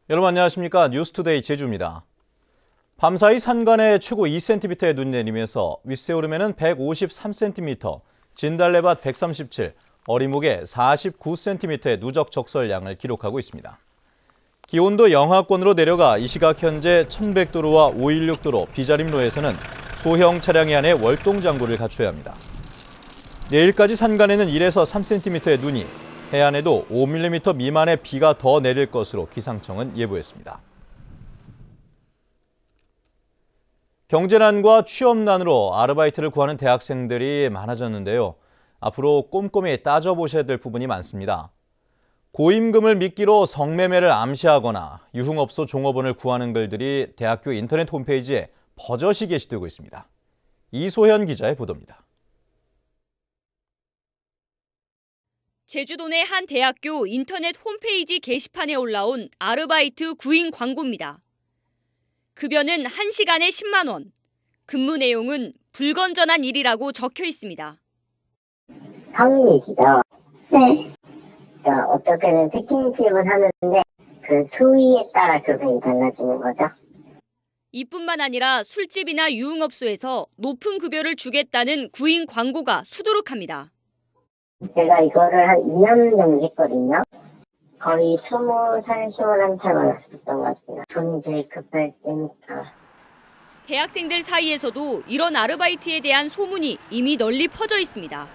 여러분 안녕하십니까? 뉴스투데이 제주입니다. 밤사이 산간에 최고 2cm의 눈이 내리면서 윗세오름에는 153cm, 진달래밭 137, 어리목에 49cm의 누적 적설량을 기록하고 있습니다. 기온도 영하권으로 내려가 이 시각 현재 1100도로와 516도로 비자림로에서는 소형 차량이 안에 월동장구를 갖춰야 합니다. 내일까지 산간에는 1에서 3cm의 눈이, 해안에도 5mm 미만의 비가 더 내릴 것으로 기상청은 예보했습니다. 경제난과 취업난으로 아르바이트를 구하는 대학생들이 많아졌는데요. 앞으로 꼼꼼히 따져보셔야 될 부분이 많습니다. 고임금을 미끼로 성매매를 암시하거나 유흥업소 종업원을 구하는 글들이 대학교 인터넷 홈페이지에 버젓이 게시되고 있습니다. 이소현 기자의 보도입니다. 제주도 내 한 대학교 인터넷 홈페이지 게시판에 올라온 아르바이트 구인 광고입니다. 급여는 1시간에 10만 원, 근무 내용은 불건전한 일이라고 적혀 있습니다. 성인이시죠? 네. 어떻게든 특징 취업을 하는데 그 수위에 따라 급여이 달라지는 거죠. 이뿐만 아니라 술집이나 유흥업소에서 높은 급여를 주겠다는 구인 광고가 수두룩합니다. 제가 이거를 한 2년 정도 했거든요. 거의 20살, 21살만 왔었던 것 같습니다. 돈이 제일 급할 때니까. 대학생들 사이에서도 이런 아르바이트에 대한 소문이 이미 널리 퍼져 있습니다.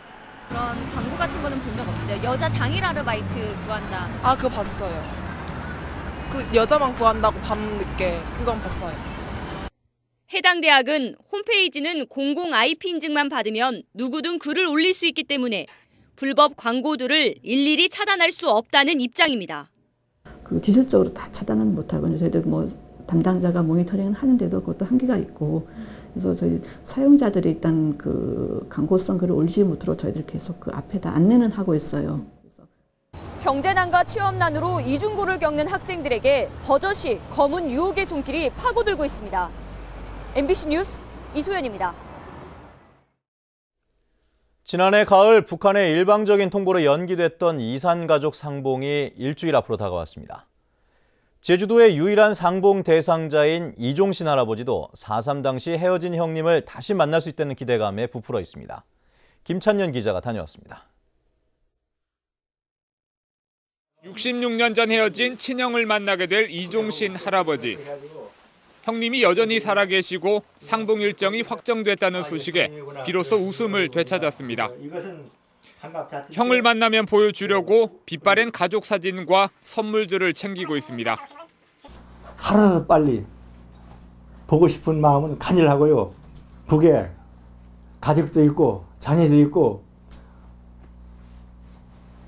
그런 광고 같은 거는 본 적 없어요. 여자 당일 아르바이트 구한다. 아, 그거 봤어요. 그 여자만 구한다고 밤늦게 그건 봤어요. 해당 대학은 홈페이지는 공공 IP 인증만 받으면 누구든 글을 올릴 수 있기 때문에 불법 광고들을 일일이 차단할 수 없다는 입장입니다. 그 기술적으로 다 차단은 못하고 저희들 담당자가 모니터링을 하는데도 그것도 한계가 있고, 그래서 저희 사용자들이 일단 그 광고성 글을 올리지 못하도록 저희들 계속 그 앞에다 안내는 하고 있어요. 경제난과 취업난으로 이중고를 겪는 학생들에게 버젓이 검은 유혹의 손길이 파고들고 있습니다. MBC 뉴스 이소연입니다. 지난해 가을 북한의 일방적인 통보로 연기됐던 이산가족 상봉이 일주일 앞으로 다가왔습니다. 제주도의 유일한 상봉 대상자인 이종신 할아버지도 4.3 당시 헤어진 형님을 다시 만날 수 있다는 기대감에 부풀어 있습니다. 김찬년 기자가 다녀왔습니다. 66년 전 헤어진 친형을 만나게 될 이종신 할아버지. 형님이 여전히 살아계시고 상봉 일정이 확정됐다는 소식에 비로소 웃음을 되찾았습니다. 형을 만나면 보여주려고 빛바랜 가족 사진과 선물들을 챙기고 있습니다. 하루라도 빨리 보고 싶은 마음은 간절하고요. 북에 가족도 있고 자녀도 있고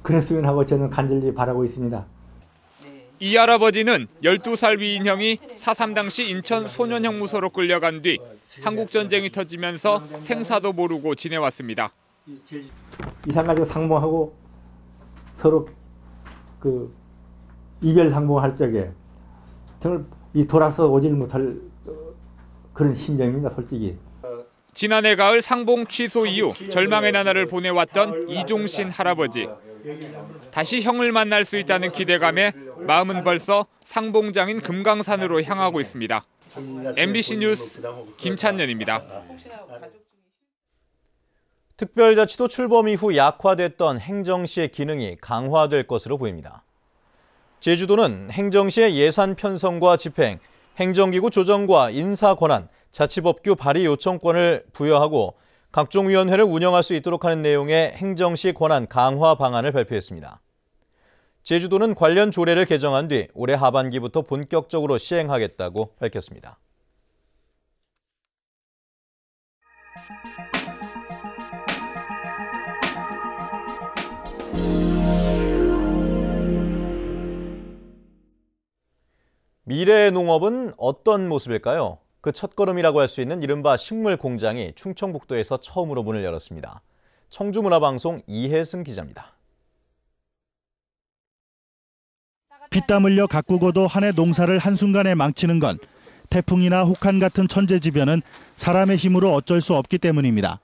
그랬으면 하고 저는 간절히 바라고 있습니다. 이 할아버지는 12살 위인 형이 4.3 당시 인천 소년형무소로 끌려간 뒤 한국전쟁이 터지면서 생사도 모르고 지내왔습니다. 이산가족 상봉하고 서로 그 이별 상봉할 적에 정말 돌아서 오질 못할 그런 심정입니다, 솔직히. 지난해 가을 상봉 취소 이후 절망의 나날을 보내왔던 이종신 할아버지. 다시 형을 만날 수 있다는 기대감에 마음은 벌써 상봉장인 금강산으로 향하고 있습니다. MBC 뉴스 김찬년입니다. 특별자치도 출범 이후 약화됐던 행정시의 기능이 강화될 것으로 보입니다. 제주도는 행정시의 예산 편성과 집행, 행정기구 조정과 인사 권한, 자치법규 발의 요청권을 부여하고 각종 위원회를 운영할 수 있도록 하는 내용의 행정시 권한 강화 방안을 발표했습니다. 제주도는 관련 조례를 개정한 뒤 올해 하반기부터 본격적으로 시행하겠다고 밝혔습니다. 미래의 농업은 어떤 모습일까요? 그 첫걸음이라고 할 수 있는 이른바 식물 공장이 충청북도에서 처음으로 문을 열었습니다. 청주문화방송 이혜승 기자입니다. 피땀 흘려 가꾸고도 한 해 농사를 한순간에 망치는 건 태풍이나 혹한 같은 천재지변은 사람의 힘으로 어쩔 수 없기 때문입니다.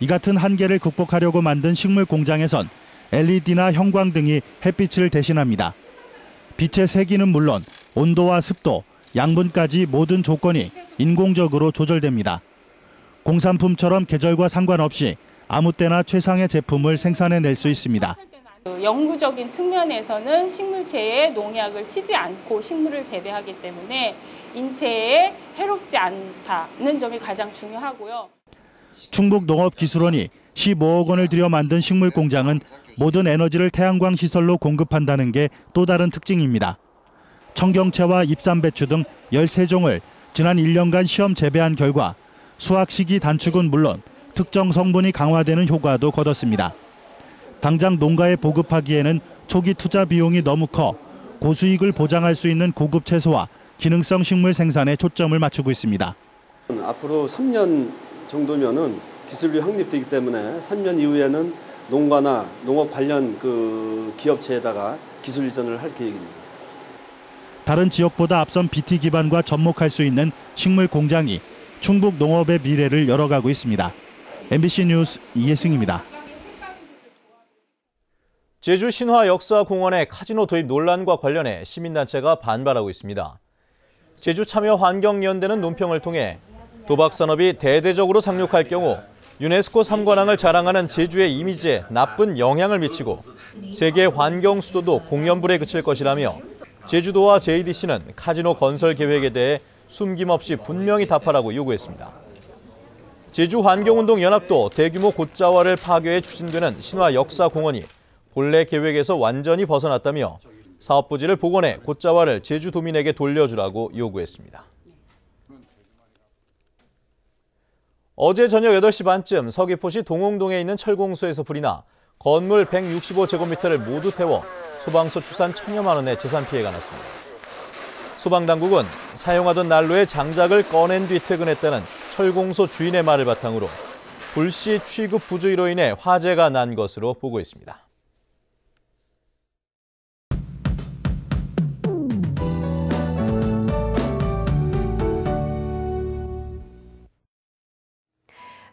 이 같은 한계를 극복하려고 만든 식물 공장에선 LED나 형광등이 햇빛을 대신합니다. 빛의 세기는 물론 온도와 습도, 양분까지 모든 조건이 인공적으로 조절됩니다. 공산품처럼 계절과 상관없이 아무 때나 최상의 제품을 생산해낼 수 있습니다. 영구적인 측면에서는 식물체에 농약을 치지 않고 식물을 재배하기 때문에 인체에 해롭지 않다는 점이 가장 중요하고요. 충북농업기술원이 15억 원을 들여 만든 식물공장은 모든 에너지를 태양광 시설로 공급한다는 게 또 다른 특징입니다. 청경채와 잎삼배추 등 13종을 지난 1년간 시험 재배한 결과 수확 시기 단축은 물론 특정 성분이 강화되는 효과도 거뒀습니다. 당장 농가에 보급하기에는 초기 투자 비용이 너무 커 고수익을 보장할 수 있는 고급 채소와 기능성 식물 생산에 초점을 맞추고 있습니다. 앞으로 3년 정도면은 기술이 확립되기 때문에 3년 이후에는 농가나 농업 관련 기업체에다가 기술 이전을 할 계획입니다. 다른 지역보다 앞선 BT 기반과 접목할 수 있는 식물 공장이 충북 농업의 미래를 열어가고 있습니다. MBC 뉴스 이혜승입니다. 제주 신화역사공원의 카지노 도입 논란과 관련해 시민단체가 반발하고 있습니다. 제주참여환경연대는 논평을 통해 도박산업이 대대적으로 상륙할 경우 유네스코 3관왕을 자랑하는 제주의 이미지에 나쁜 영향을 미치고 세계 환경 수도도 공연불에 그칠 것이라며 제주도와 JDC는 카지노 건설 계획에 대해 숨김없이 분명히 답하라고 요구했습니다. 제주환경운동연합도 대규모 곶자왈을 파괴해 추진되는 신화역사공원이 본래 계획에서 완전히 벗어났다며 사업 부지를 복원해 곶자왈을 제주도민에게 돌려주라고 요구했습니다. 어제 저녁 8시 반쯤 서귀포시 동홍동에 있는 철공소에서 불이 나 건물 165제곱미터를 모두 태워 소방서 추산 1,000여만 원의 재산 피해가 났습니다. 소방당국은 사용하던 난로의 장작을 꺼낸 뒤 퇴근했다는 철공소 주인의 말을 바탕으로 불시 취급 부주의로 인해 화재가 난 것으로 보고 있습니다.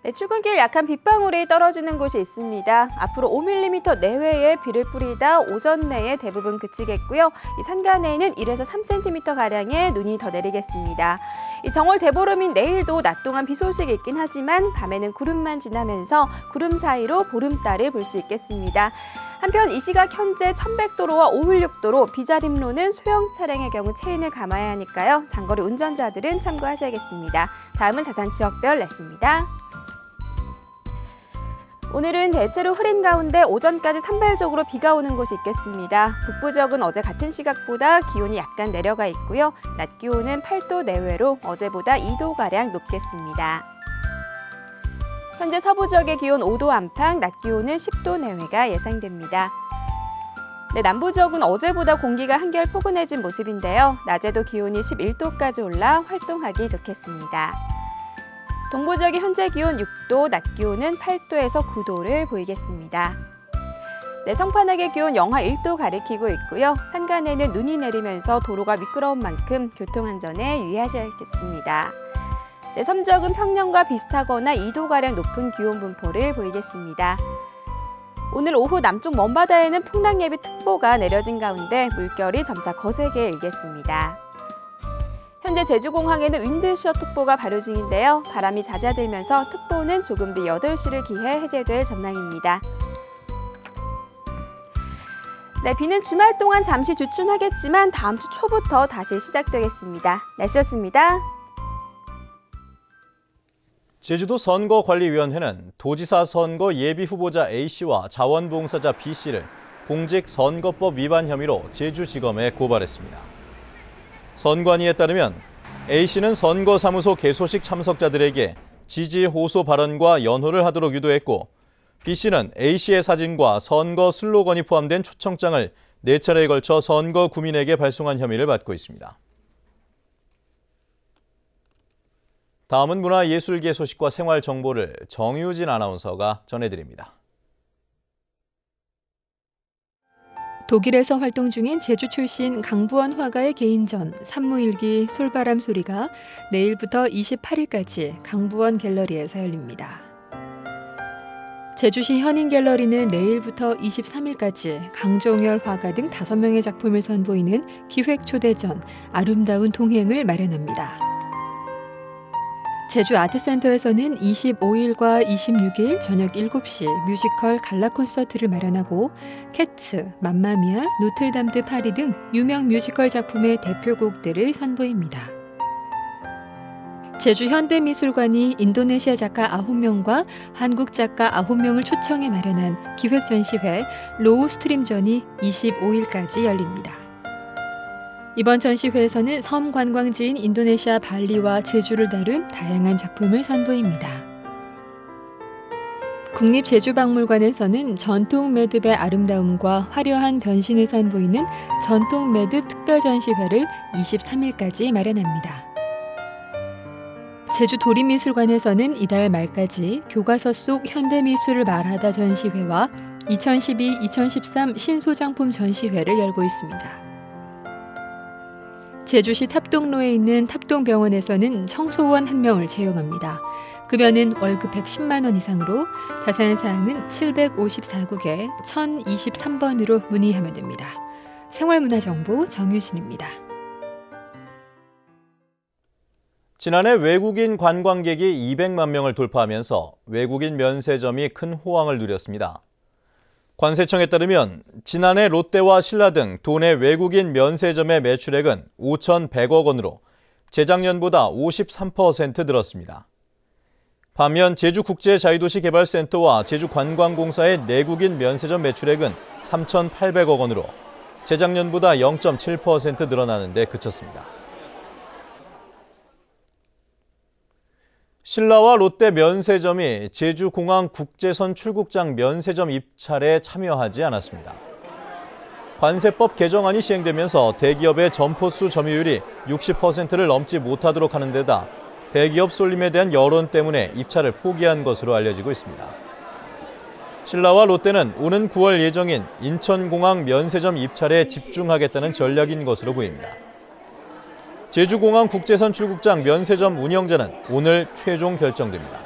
네, 출근길 약한 빗방울이 떨어지는 곳이 있습니다. 앞으로 5mm 내외의 비를 뿌리다 오전 내에 대부분 그치겠고요. 이 산간에는 1에서 3cm가량의 눈이 더 내리겠습니다. 이 정월 대보름인 내일도 낮 동안 비 소식이 있긴 하지만 밤에는 구름만 지나면서 구름 사이로 보름달을 볼 수 있겠습니다. 한편 이 시각 현재 1100도로와 516도로 비자림로는 소형 차량의 경우 체인을 감아야 하니까요. 장거리 운전자들은 참고하셔야겠습니다. 다음은 자산 지역별 날씨입니다. 오늘은 대체로 흐린 가운데 오전까지 산발적으로 비가 오는 곳이 있겠습니다. 북부 지역은 어제 같은 시각보다 기온이 약간 내려가 있고요. 낮 기온은 8도 내외로 어제보다 2도가량 높겠습니다. 현재 서부 지역의 기온 5도 안팎, 낮 기온은 10도 내외가 예상됩니다. 네, 남부 지역은 어제보다 공기가 한결 포근해진 모습인데요. 낮에도 기온이 11도까지 올라 활동하기 좋겠습니다. 동부 지역의 현재 기온 6도, 낮 기온은 8도에서 9도를 보이겠습니다. 네, 성판악의 기온 영하 1도 가리키고 있고요. 산간에는 눈이 내리면서 도로가 미끄러운 만큼 교통안전에 유의하셔야겠습니다. 네, 섬 지역은 평년과 비슷하거나 2도가량 높은 기온 분포를 보이겠습니다. 오늘 오후 남쪽 먼바다에는 풍랑예비특보가 내려진 가운데 물결이 점차 거세게 일겠습니다. 현재 제주공항에는 윈드시어특보가 발효 중인데요. 바람이 잦아들면서 특보는 조금 뒤 8시를 기해 해제될 전망입니다. 네, 비는 주말 동안 잠시 주춤하겠지만 다음 주 초부터 다시 시작되겠습니다. 날씨였습니다. 제주도 선거관리위원회는 도지사 선거 예비후보자 A씨와 자원봉사자 B씨를 공직선거법 위반 혐의로 제주지검에 고발했습니다. 선관위에 따르면 A씨는 선거사무소 개소식 참석자들에게 지지 호소 발언과 연호를 하도록 유도했고 B씨는 A씨의 사진과 선거 슬로건이 포함된 초청장을 4차례에 걸쳐 선거 구민에게 발송한 혐의를 받고 있습니다. 다음은 문화예술계 소식과 생활 정보를 정유진 아나운서가 전해드립니다. 독일에서 활동 중인 제주 출신 강부원 화가의 개인전 산무일기 솔바람 소리가 내일부터 28일까지 강부원 갤러리에서 열립니다. 제주시 현인갤러리는 내일부터 23일까지 강종열 화가 등 5명의 작품을 선보이는 기획 초대전 아름다운 동행을 마련합니다. 제주 아트센터에서는 25일과 26일 저녁 7시 뮤지컬 갈라 콘서트를 마련하고 캣츠, 맘마미아, 노틀담 드 파리 등 유명 뮤지컬 작품의 대표곡들을 선보입니다. 제주 현대미술관이 인도네시아 작가 9명과 한국 작가 9명을 초청해 마련한 기획 전시회 로우 스트림전이 25일까지 열립니다. 이번 전시회에서는 섬 관광지인 인도네시아 발리와 제주를 다룬 다양한 작품을 선보입니다. 국립제주박물관에서는 전통 매듭의 아름다움과 화려한 변신을 선보이는 전통 매듭 특별 전시회를 23일까지 마련합니다. 제주도립미술관에서는 이달 말까지 교과서 속 현대미술을 말하다 전시회와 2012-2013 신소장품 전시회를 열고 있습니다. 제주시 탑동로에 있는 탑동병원에서는 청소원 1명을 채용합니다. 급여는 월급 110만 원 이상으로 자세한 사항은 754국에 1023번으로 문의하면 됩니다. 생활문화정보 정유진입니다. 지난해 외국인 관광객이 200만 명을 돌파하면서 외국인 면세점이 큰 호황을 누렸습니다. 관세청에 따르면 지난해 롯데와 신라 등 도내 외국인 면세점의 매출액은 5,100억 원으로 재작년보다 53% 늘었습니다. 반면 제주국제자유도시개발센터와 제주관광공사의 내국인 면세점 매출액은 3,800억 원으로 재작년보다 0.7% 늘어나는 데 그쳤습니다. 신라와 롯데 면세점이 제주공항 국제선 출국장 면세점 입찰에 참여하지 않았습니다. 관세법 개정안이 시행되면서 대기업의 점포수 점유율이 60%를 넘지 못하도록 하는 데다 대기업 쏠림에 대한 여론 때문에 입찰을 포기한 것으로 알려지고 있습니다. 신라와 롯데는 오는 9월 예정인 인천공항 면세점 입찰에 집중하겠다는 전략인 것으로 보입니다. 제주공항 국제선 출국장 면세점 운영자는 오늘 최종 결정됩니다.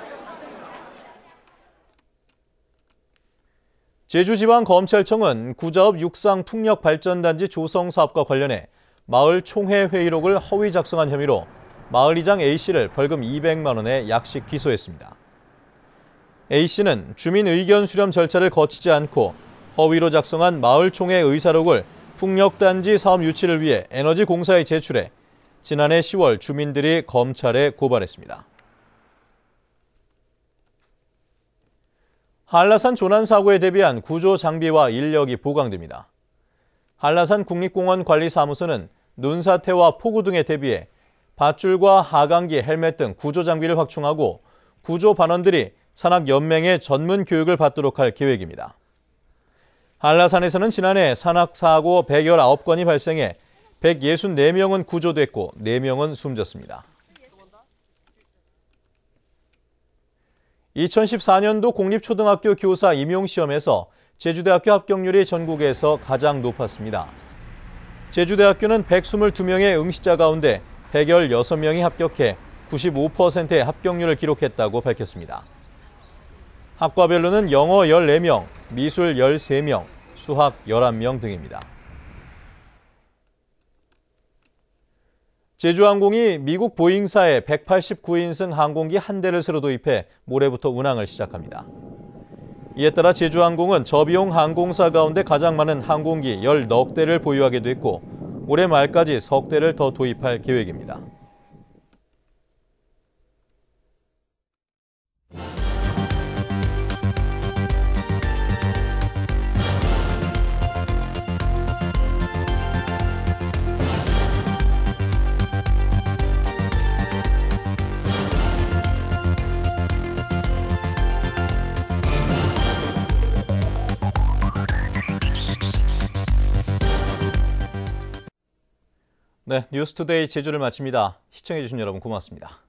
제주지방검찰청은 구자읍 육상풍력발전단지 조성 사업과 관련해 마을 총회 회의록을 허위 작성한 혐의로 마을이장 A씨를 벌금 200만 원의 약식 기소했습니다. A씨는 주민 의견 수렴 절차를 거치지 않고 허위로 작성한 마을 총회 의사록을 풍력단지 사업 유치를 위해 에너지공사에 제출해 지난해 10월 주민들이 검찰에 고발했습니다. 한라산 조난 사고에 대비한 구조 장비와 인력이 보강됩니다. 한라산 국립공원관리사무소는 눈사태와 폭우 등에 대비해 밧줄과 하강기, 헬멧 등 구조 장비를 확충하고 구조 반원들이 산악연맹의 전문 교육을 받도록 할 계획입니다. 한라산에서는 지난해 산악사고 119건이 발생해 164명은 구조됐고 4명은 숨졌습니다. 2014년도 공립초등학교 교사 임용시험에서 제주대학교 합격률이 전국에서 가장 높았습니다. 제주대학교는 122명의 응시자 가운데 116명이 합격해 95%의 합격률을 기록했다고 밝혔습니다. 학과별로는 영어 14명, 미술 13명, 수학 11명 등입니다. 제주항공이 미국 보잉사에 189인승 항공기 한 대를 새로 도입해 모레부터 운항을 시작합니다. 이에 따라 제주항공은 저비용 항공사 가운데 가장 많은 항공기 10넉 대를 보유하게 됐고 올해 말까지 석 대를 더 도입할 계획입니다. 네, 뉴스투데이 제주를 마칩니다. 시청해주신 여러분 고맙습니다.